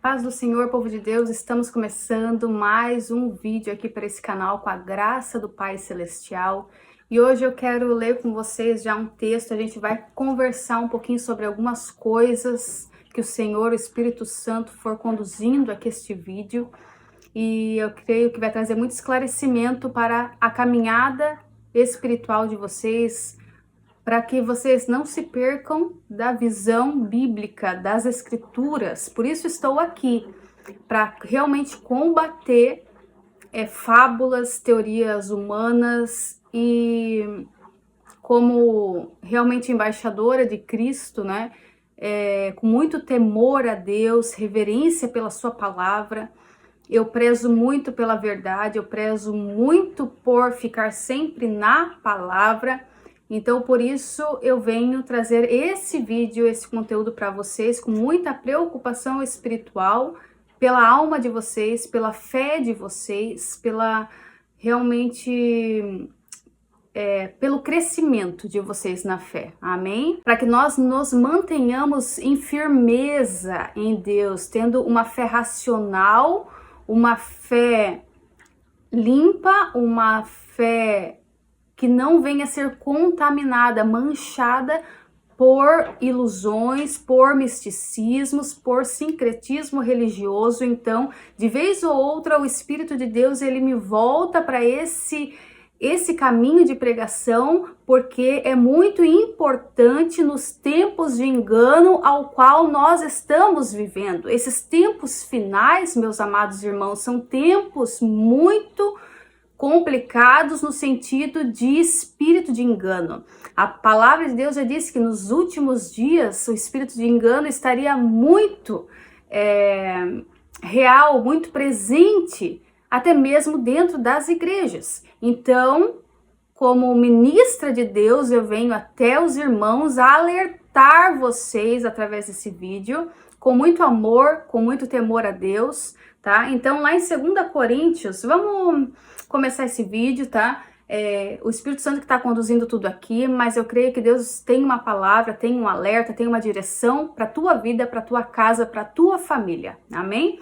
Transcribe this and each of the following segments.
Paz do Senhor, povo de Deus, estamos começando mais um vídeo aqui para esse canal com a graça do Pai Celestial. E hoje eu quero ler com vocês já um texto, a gente vai conversar um pouquinho sobre algumas coisas que o Senhor, o Espírito Santo, for conduzindo aqui este vídeo. E eu creio que vai trazer muito esclarecimento para a caminhada espiritual de vocês, para que vocês não se percam da visão bíblica das Escrituras. Por isso estou aqui, para realmente combater fábulas, teorias humanas e como realmente embaixadora de Cristo, né? Com muito temor a Deus, reverência pela sua palavra. Eu prezo muito pela verdade, eu prezo muito por ficar sempre na palavra. Então, por isso, eu venho trazer esse vídeo, esse conteúdo para vocês com muita preocupação espiritual, pela alma de vocês, pela fé de vocês, pelo crescimento de vocês na fé, amém? Para que nós nos mantenhamos em firmeza em Deus, tendo uma fé racional, uma fé limpa, uma fé que não venha a ser contaminada, manchada por ilusões, por misticismos, por sincretismo religioso. Então, de vez ou outra, o Espírito de Deus, ele me volta para esse caminho de pregação, porque é muito importante nos tempos de engano ao qual nós estamos vivendo. Esses tempos finais, meus amados irmãos, são tempos muito complicados no sentido de espírito de engano. A palavra de Deus já disse que nos últimos dias o espírito de engano estaria muito real, muito presente, até mesmo dentro das igrejas. Então, como ministra de Deus, eu venho até os irmãos a alertar vocês através desse vídeo, com muito amor, com muito temor a Deus, tá? Então, lá em 2 Coríntios, vamos começar esse vídeo, tá? O Espírito Santo que está conduzindo tudo aqui, mas eu creio que Deus tem uma palavra, tem um alerta, tem uma direção para a tua vida, para a tua casa, para a tua família, amém?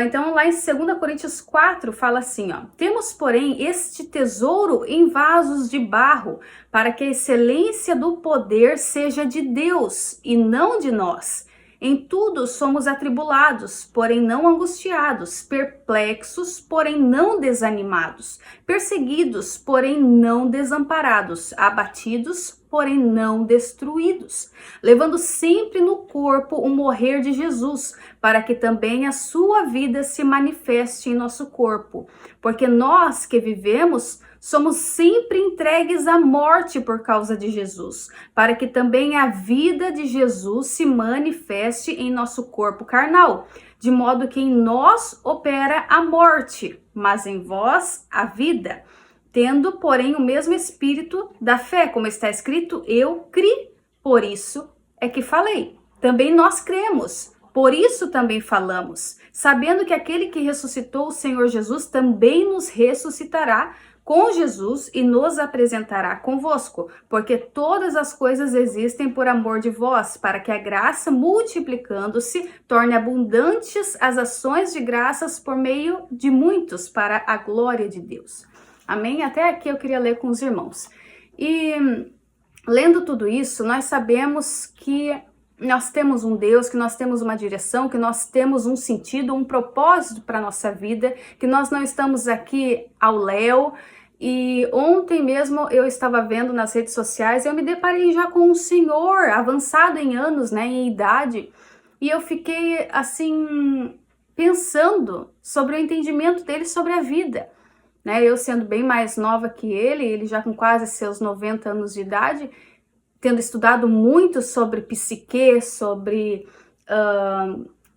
Então, lá em 2 Coríntios 4, fala assim, ó: temos, porém, este tesouro em vasos de barro, para que a excelência do poder seja de Deus e não de nós. Em tudo somos atribulados, porém não angustiados, perplexos, porém não desanimados, perseguidos, porém não desamparados, abatidos, porém não destruídos, levando sempre no corpo o morrer de Jesus, para que também a sua vida se manifeste em nosso corpo. Porque nós que vivemos somos sempre entregues à morte por causa de Jesus, para que também a vida de Jesus se manifeste em nosso corpo carnal, de modo que em nós opera a morte, mas em vós a vida. Tendo, porém, o mesmo espírito da fé, como está escrito, eu criei, por isso é que falei. Também nós cremos, por isso também falamos, sabendo que aquele que ressuscitou o Senhor Jesus também nos ressuscitará com Jesus e nos apresentará convosco, porque todas as coisas existem por amor de vós, para que a graça, multiplicando-se, torne abundantes as ações de graças por meio de muitos, para a glória de Deus. Amém? Até aqui eu queria ler com os irmãos. E lendo tudo isso, nós sabemos que nós temos um Deus, que nós temos uma direção, que nós temos um sentido, um propósito para a nossa vida, que nós não estamos aqui ao léu. E ontem mesmo eu estava vendo nas redes sociais e eu me deparei já com um senhor avançado em anos, né, em idade, e eu fiquei assim pensando sobre o entendimento dele sobre a vida. Né, eu sendo bem mais nova que ele já com quase seus 90 anos de idade, tendo estudado muito sobre psique, sobre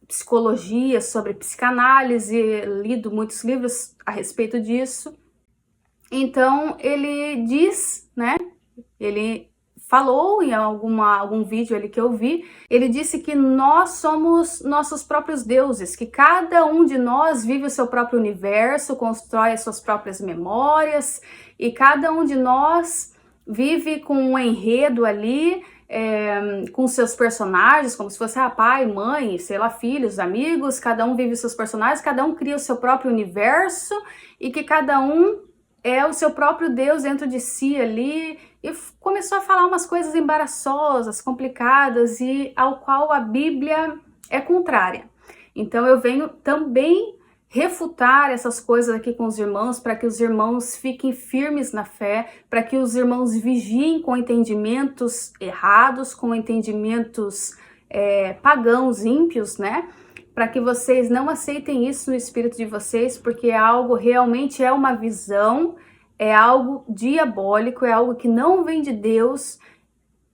psicologia, sobre psicanálise, lido muitos livros a respeito disso. Então, ele diz, né, ele falou em algum vídeo ali que eu vi, ele disse que nós somos nossos próprios deuses, que cada um de nós vive o seu próprio universo, constrói as suas próprias memórias, e cada um de nós vive com um enredo ali, com seus personagens, como se fosse pai, mãe, sei lá, filhos, amigos, cada um vive seus personagens, cada um cria o seu próprio universo e que cada um é o seu próprio Deus dentro de si ali, e começou a falar umas coisas embaraçosas, complicadas e ao qual a Bíblia é contrária. Então eu venho também refutar essas coisas aqui com os irmãos, para que os irmãos fiquem firmes na fé, para que os irmãos vigiem com entendimentos errados, com entendimentos pagãos, ímpios, né? Para que vocês não aceitem isso no espírito de vocês, porque é algo, realmente é uma visão, é algo diabólico, é algo que não vem de Deus,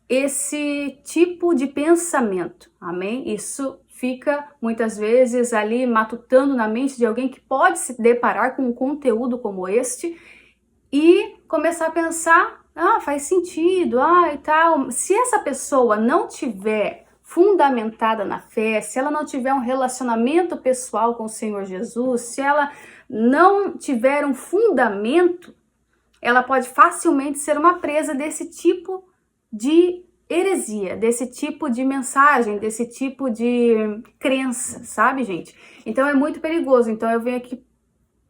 esse tipo de pensamento, amém? Isso fica muitas vezes ali matutando na mente de alguém que pode se deparar com um conteúdo como este e começar a pensar, faz sentido, e tal. Se essa pessoa não tiver fundamentada na fé, se ela não tiver um relacionamento pessoal com o Senhor Jesus, se ela não tiver um fundamento, ela pode facilmente ser uma presa desse tipo de heresia, desse tipo de mensagem, desse tipo de crença, sabe, gente? Então é muito perigoso. Então eu venho aqui,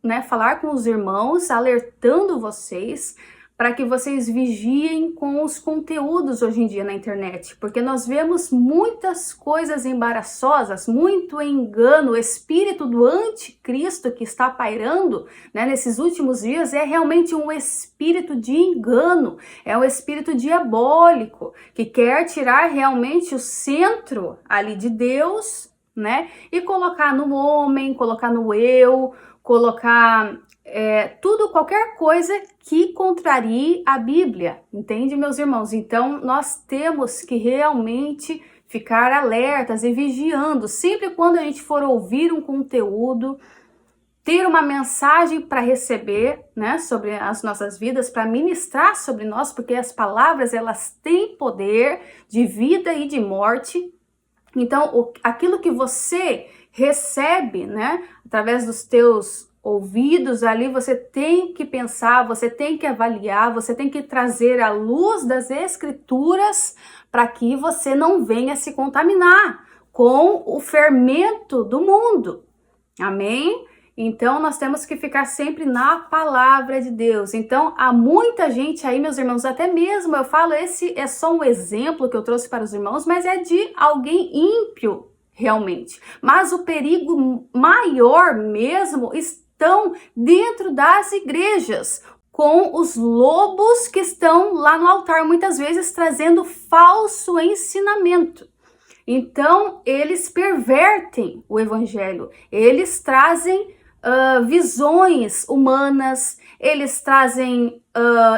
né, falar com os irmãos, alertando vocês para que vocês vigiem com os conteúdos hoje em dia na internet, porque nós vemos muitas coisas embaraçosas, muito engano, o espírito do anticristo que está pairando, né, nesses últimos dias é realmente um espírito de engano, é um espírito diabólico, que quer tirar realmente o centro ali de Deus, né, e colocar no homem, colocar no eu, colocar tudo, qualquer coisa que contrarie a Bíblia, entende, meus irmãos? Então, nós temos que realmente ficar alertas e vigiando, sempre quando a gente for ouvir um conteúdo, ter uma mensagem para receber, né, sobre as nossas vidas, para ministrar sobre nós, porque as palavras, elas têm poder de vida e de morte. Então, aquilo que você recebe, né, através dos teus ouvidos ali, você tem que pensar, você tem que avaliar, você tem que trazer a luz das escrituras para que você não venha se contaminar com o fermento do mundo. Amém? Então, nós temos que ficar sempre na palavra de Deus. Então, há muita gente aí, meus irmãos, até mesmo, eu falo, esse é só um exemplo que eu trouxe para os irmãos, mas é de alguém ímpio, realmente. Mas o perigo maior mesmo estão dentro das igrejas, com os lobos que estão lá no altar, muitas vezes trazendo falso ensinamento. Então, eles pervertem o evangelho, eles trazem visões humanas, eles trazem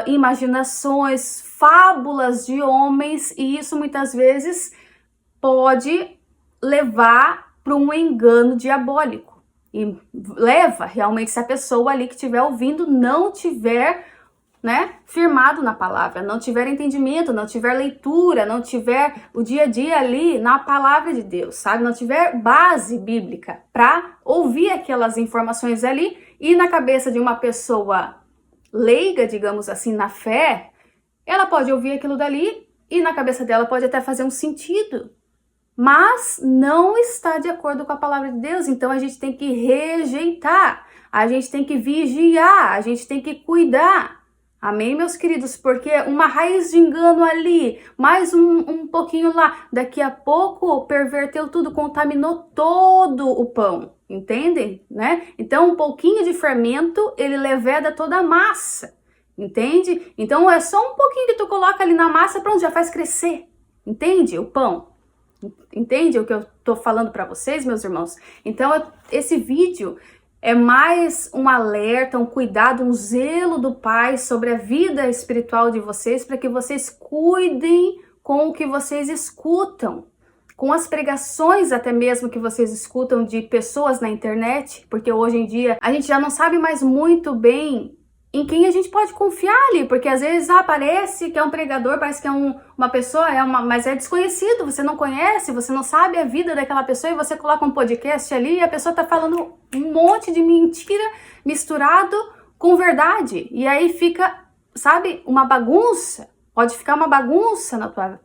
imaginações, fábulas de homens, e isso muitas vezes pode levar para um engano diabólico. E leva realmente, se a pessoa ali que estiver ouvindo não tiver, né, firmado na palavra, não tiver entendimento, não tiver leitura, não tiver o dia a dia ali na palavra de Deus, sabe? Não tiver base bíblica para ouvir aquelas informações ali, e na cabeça de uma pessoa leiga, digamos assim, na fé, ela pode ouvir aquilo dali e na cabeça dela pode até fazer um sentido, mas não está de acordo com a palavra de Deus. Então a gente tem que rejeitar, a gente tem que vigiar, a gente tem que cuidar. Amém, meus queridos? Porque uma raiz de engano ali, mais um pouquinho lá, daqui a pouco perverteu tudo, contaminou todo o pão, entendem? Né? Então um pouquinho de fermento, ele leveda toda a massa, entende? Então é só um pouquinho que tu coloca ali na massa, pronto, já faz crescer, entende? O pão. Entende o que eu tô falando para vocês, meus irmãos? Então, esse vídeo é mais um alerta, um cuidado, um zelo do Pai sobre a vida espiritual de vocês, para que vocês cuidem com o que vocês escutam, com as pregações até mesmo que vocês escutam de pessoas na internet, porque hoje em dia a gente já não sabe mais muito bem em quem a gente pode confiar ali, porque às vezes parece que é um pregador, parece que é uma pessoa, mas é desconhecido, você não conhece, você não sabe a vida daquela pessoa, e você coloca um podcast ali e a pessoa tá falando um monte de mentira misturado com verdade, e aí fica, sabe, uma bagunça. Pode ficar uma bagunça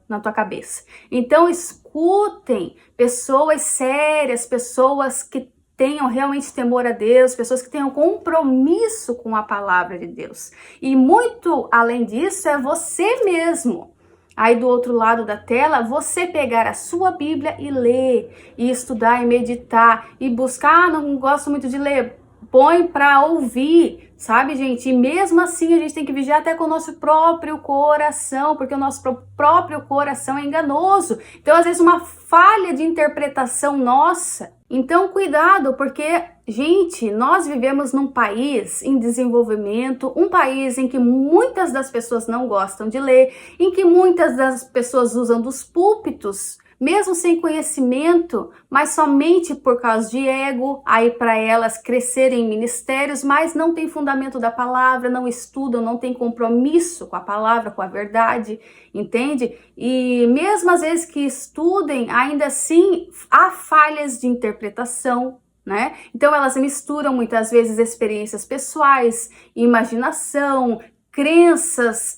na tua cabeça. Então, escutem pessoas sérias, pessoas que tenham realmente temor a Deus, pessoas que tenham compromisso com a palavra de Deus. E muito além disso, é você mesmo. Aí do outro lado da tela, você pegar a sua Bíblia e ler, e estudar, e meditar, e buscar, não gosto muito de ler, põe para ouvir, sabe, gente? E mesmo assim a gente tem que vigiar até com o nosso próprio coração, porque o nosso próprio coração é enganoso. Então, às vezes, uma falha de interpretação nossa. Então, cuidado, porque, gente, nós vivemos num país em desenvolvimento, um país em que muitas das pessoas não gostam de ler, em que muitas das pessoas usam dos púlpitos, mesmo sem conhecimento, mas somente por causa de ego, aí para elas crescerem em ministérios, mas não tem fundamento da palavra, não estudam, não tem compromisso com a palavra, com a verdade, entende? E mesmo às vezes que estudem, ainda assim há falhas de interpretação, né? Então elas misturam muitas vezes experiências pessoais, imaginação, crenças,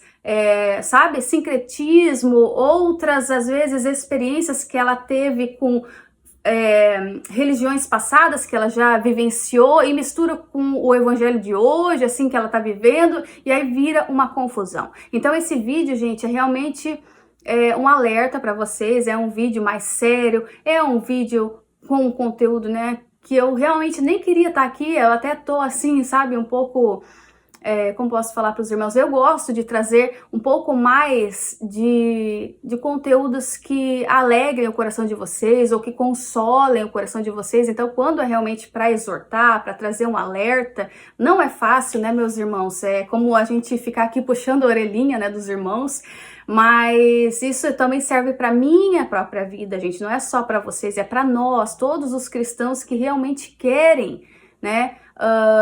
sabe, sincretismo, outras, às vezes, experiências que ela teve com religiões passadas que ela já vivenciou e mistura com o evangelho de hoje, assim, que ela tá vivendo, e aí vira uma confusão. Então, esse vídeo, gente, é realmente um alerta para vocês, é um vídeo mais sério, é um vídeo com um conteúdo, né, que eu realmente nem queria estar aqui, eu até tô assim, sabe, um pouco... como posso falar para os irmãos, eu gosto de trazer um pouco mais de conteúdos que alegrem o coração de vocês ou que consolem o coração de vocês. Então, quando é realmente para exortar, para trazer um alerta, não é fácil, né, meus irmãos? É como a gente ficar aqui puxando a orelhinha, né, dos irmãos, mas isso também serve para minha própria vida, gente. Não é só para vocês, é para nós, todos os cristãos que realmente querem, né,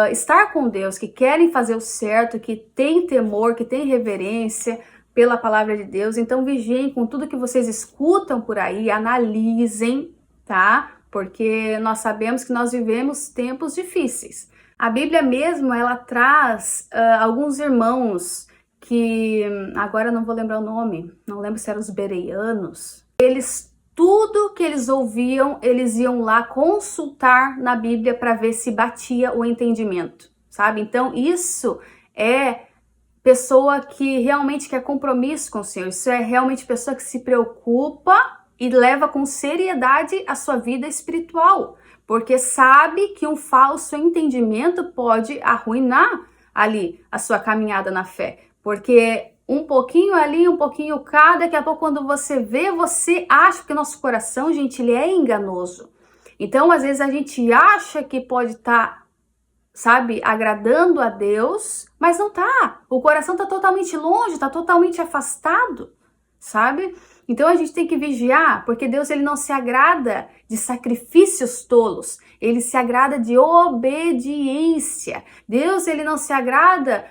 estar com Deus, que querem fazer o certo, que tem temor, que tem reverência pela palavra de Deus. Então vigiem com tudo que vocês escutam por aí, analisem, tá? Porque nós sabemos que nós vivemos tempos difíceis. A Bíblia mesmo, ela traz alguns irmãos que, agora não vou lembrar o nome, não lembro se eram os bereanos, tudo que eles ouviam, eles iam lá consultar na Bíblia para ver se batia o entendimento, sabe? Então, isso é pessoa que realmente quer compromisso com o Senhor. Isso é realmente pessoa que se preocupa e leva com seriedade a sua vida espiritual, porque sabe que um falso entendimento pode arruinar ali a sua caminhada na fé, porque um pouquinho ali, um pouquinho cá, daqui a pouco quando você vê, você acha que o nosso coração, gente, ele é enganoso. Então, às vezes a gente acha que pode estar, sabe, agradando a Deus, mas não tá. O coração tá totalmente longe, tá totalmente afastado, sabe? Então a gente tem que vigiar, porque Deus, ele não se agrada de sacrifícios tolos, ele se agrada de obediência. Deus, ele não se agrada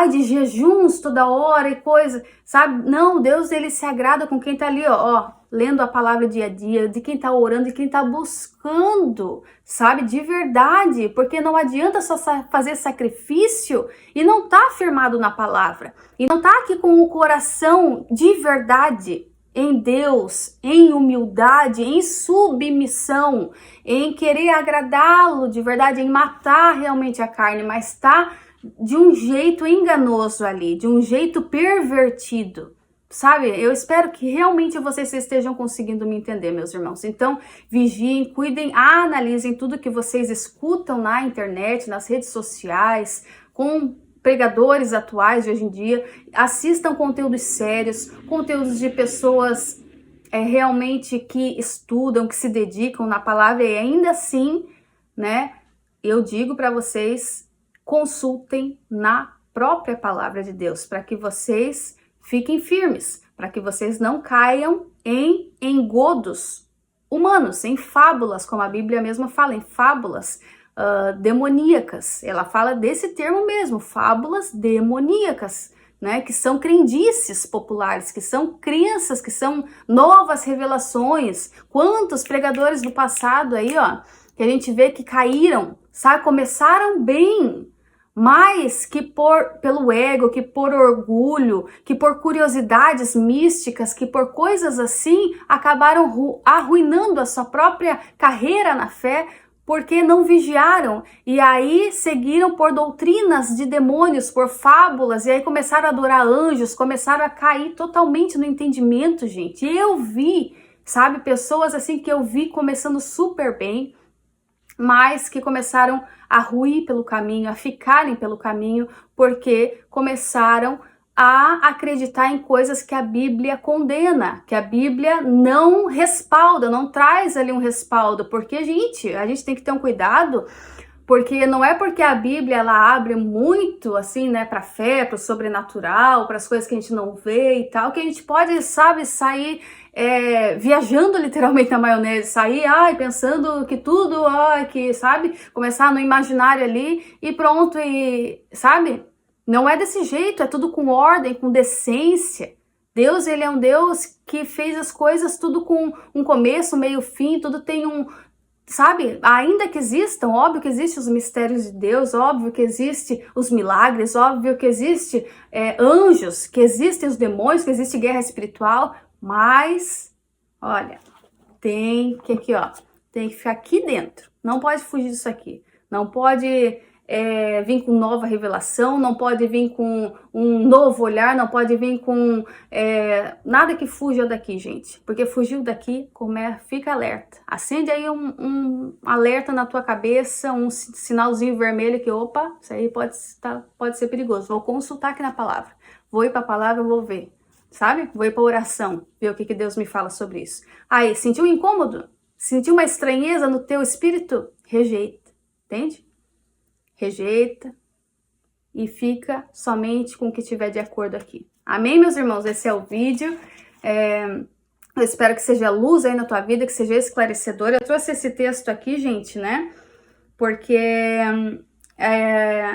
de jejuns toda hora e coisa, sabe? Não, Deus, ele se agrada com quem tá ali, ó, lendo a palavra dia a dia, de quem tá orando, de quem tá buscando, sabe? De verdade, porque não adianta só fazer sacrifício e não tá firmado na palavra, e não tá aqui com o coração de verdade em Deus, em humildade, em submissão, em querer agradá-lo de verdade, em matar realmente a carne, mas tá de um jeito enganoso ali, de um jeito pervertido, sabe? Eu espero que realmente vocês estejam conseguindo me entender, meus irmãos. Então, vigiem, cuidem, analisem tudo que vocês escutam na internet, nas redes sociais, com pregadores atuais de hoje em dia, assistam conteúdos sérios, conteúdos de pessoas realmente que estudam, que se dedicam na palavra, e ainda assim, né, eu digo para vocês, consultem na própria palavra de Deus, para que vocês fiquem firmes, para que vocês não caiam em engodos humanos, em fábulas, como a Bíblia mesma fala, em fábulas demoníacas. Ela fala desse termo mesmo, fábulas demoníacas, né, que são crendices populares, que são crenças, que são novas revelações. Quantos pregadores do passado aí, ó, que a gente vê que caíram, sabe, começaram bem, mais que pelo ego, que por orgulho, que por curiosidades místicas, que por coisas assim acabaram arruinando a sua própria carreira na fé, porque não vigiaram, e aí seguiram por doutrinas de demônios, por fábulas, e aí começaram a adorar anjos, começaram a cair totalmente no entendimento, gente. E eu vi, sabe, pessoas assim que eu vi começando super bem, mas que começaram a ruir pelo caminho, a ficarem pelo caminho, porque começaram a acreditar em coisas que a Bíblia condena, que a Bíblia não respalda, não traz ali um respaldo, porque, gente, a gente tem que ter um cuidado, porque não é porque a Bíblia ela abre muito assim, né, para fé, para o sobrenatural, para as coisas que a gente não vê e tal, que a gente pode, sabe, sair viajando literalmente na maionese, sair, pensando que tudo, que, sabe, começar no imaginário ali e pronto, e, sabe, não é desse jeito, é tudo com ordem, com decência. Deus, ele é um Deus que fez as coisas tudo com um começo, meio, fim, tudo tem um, sabe, ainda que existam, óbvio que existem os mistérios de Deus, óbvio que existem os milagres, óbvio que existem anjos, que existem os demônios, que existe guerra espiritual, mas, olha, tem que aqui, ó, tem que ficar aqui dentro, não pode fugir disso aqui, não pode vir com nova revelação, não pode vir com um novo olhar, não pode vir com nada que fuja daqui, gente, porque fugiu daqui, fica alerta, acende aí um alerta na tua cabeça, um sinalzinho vermelho que, opa, isso aí pode ser perigoso, vou consultar aqui na palavra, vou ir para a palavra, vou ver, sabe, vou ir para oração, ver o que Deus me fala sobre isso. Aí, sentiu um incômodo? Sentiu uma estranheza no teu espírito? Rejeita, entende? Rejeita e fica somente com o que tiver de acordo aqui. Amém, meus irmãos? Esse é o vídeo. Eu espero que seja luz aí na tua vida, que seja esclarecedor. Eu trouxe esse texto aqui, gente, né? Porque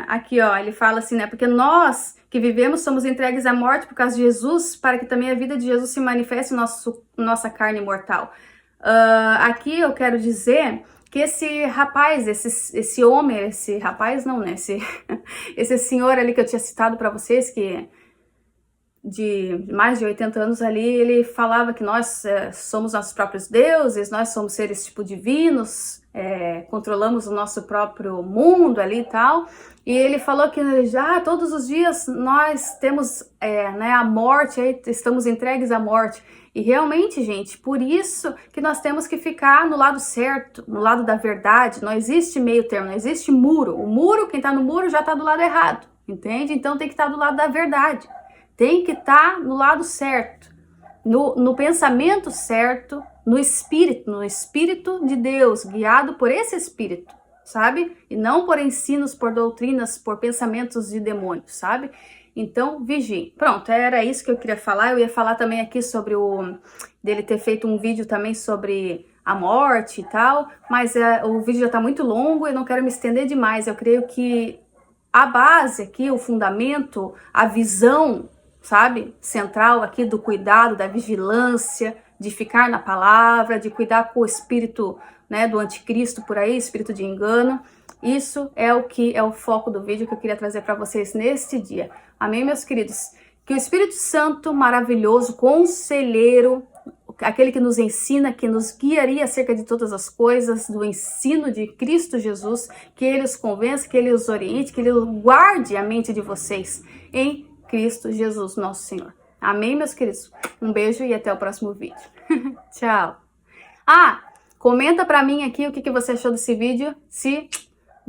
aqui, ó, ele fala assim, né? Porque nós que vivemos somos entregues à morte por causa de Jesus, para que também a vida de Jesus se manifeste em nossa carne mortal. Aqui eu quero dizer que esse rapaz, esse homem, esse rapaz não, né, esse senhor ali que eu tinha citado para vocês, que de mais de 80 anos ali, ele falava que nós somos nossos próprios deuses, nós somos seres tipo divinos, controlamos o nosso próprio mundo ali e tal, e ele falou que já todos os dias nós temos né, a morte, aí estamos entregues à morte. E realmente, gente, por isso que nós temos que ficar no lado certo, no lado da verdade. Não existe meio termo, não existe muro. O muro, quem tá no muro já tá do lado errado, entende? Então tem que estar do lado da verdade. Tem que estar no lado certo, no pensamento certo, no espírito de Deus, guiado por esse espírito, sabe? E não por ensinos, por doutrinas, por pensamentos de demônios, sabe? Então, vigie. Pronto, era isso que eu queria falar. Eu ia falar também aqui sobre dele ter feito um vídeo também sobre a morte e tal, mas o vídeo já tá muito longo, eu não quero me estender demais. Eu creio que a base aqui, o fundamento, a visão, sabe, central aqui do cuidado, da vigilância, de ficar na palavra, de cuidar com o espírito, né, do anticristo por aí, espírito de engano. Isso é o que é o foco do vídeo que eu queria trazer para vocês neste dia. Amém, meus queridos? Que o Espírito Santo maravilhoso, conselheiro, aquele que nos ensina, que nos guiaria acerca de todas as coisas, do ensino de Cristo Jesus, que Ele os convença, que Ele os oriente, que Ele guarde a mente de vocês em Cristo Jesus, nosso Senhor. Amém, meus queridos? Um beijo e até o próximo vídeo. Tchau! Comenta pra mim aqui o que você achou desse vídeo, se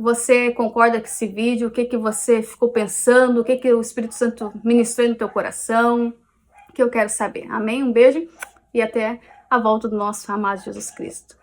você concorda com esse vídeo, o que você ficou pensando, o que o Espírito Santo ministrou no teu coração, que eu quero saber. Amém? Um beijo e até a volta do nosso amado Jesus Cristo.